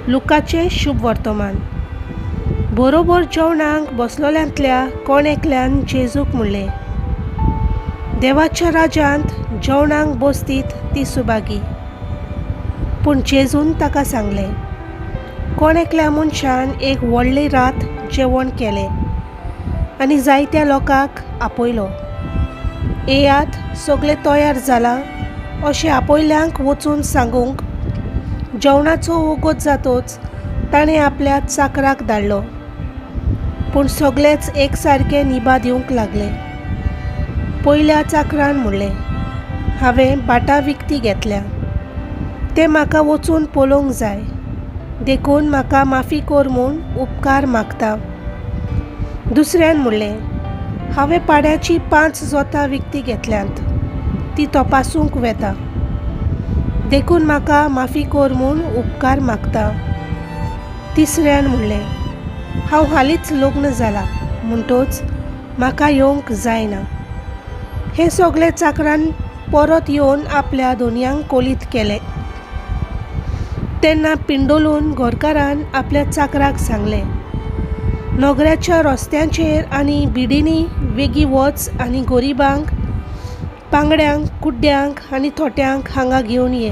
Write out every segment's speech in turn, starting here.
लुकाचे शुभ वर्तमान. बरोबर जेवणाक बसलोल्यांतल्या कोण एकल्यान जेजूक म्हणलें, देवाच्या राज्यांत जेवणाक बसतीत ती सुबागी. पूण जेजून ताका सांगलें, कोण एकल्या मनशान एक व्हडली रात जेवण केलें आनी जायत्या लोकांक आपयलो. येयात, सगळें तयार जालां अशें आपयल्यांक वचून सांगूंक जेवणाचो वगत जातोच ताणें आपल्या चाकराक धाडलो. पूण सगळेच एक सारके निबा दिवंक लागले. पयल्या चाकरान म्हणलें, हांवें बाटां विकतीं घेतल्या, तें म्हाका वचून पळोवंक जाय, देखून म्हाका माफी कर म्हूण उपकार मागता. दुसऱ्यान म्हणलें, हांवें पाड्याची 5 जोतां विकतीं घेतल्यांत, ती तपासूंक वेता, देखून म्हाका माफी कर म्हूण उपकार मागता. तिसऱ्यान म्हणलें, हांव हालींच लग्न जालां म्हणटच म्हाका येवंक जायना. हे सगळे चाकरान परत येवन आपल्या धोनयांक कोलीत केले. तेन्ना पिंडोलून घरकारान आपल्या चाकराक सांगलें, नगराच्या रस्त्यांचेर आनी बिडींनी वेगी वच आनी गरीबांक, पांगड्यांक, कुड्ड्यांक आनी थोट्यांक हांगा घेवन ये.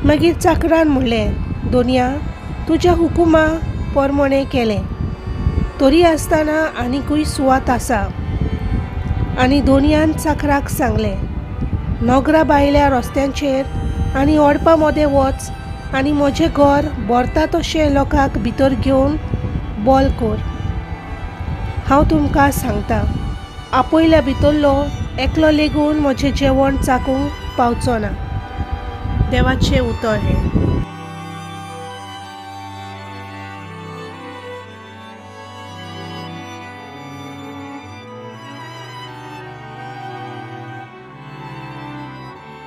मागीर चाकरान म्हणलें, धोनया, तुज्या हुकुमा पोरमोणें केलें, तरी आसतना आनिकूय सुवात आसा. आनी धोनयान चाकराक सांगलें, नगरा भायल्या रस्त्यांचेर आनी ओडपा मदें वच आनी म्हजें घर भरता तशें लोकांक भितर घेवन बोल कर. हांव तुमकां सांगतां, आपयल्या भितरलो एकलो लेगून म्हजें जेवण चाखूंक पावचो ना. देवाचें उतर हें.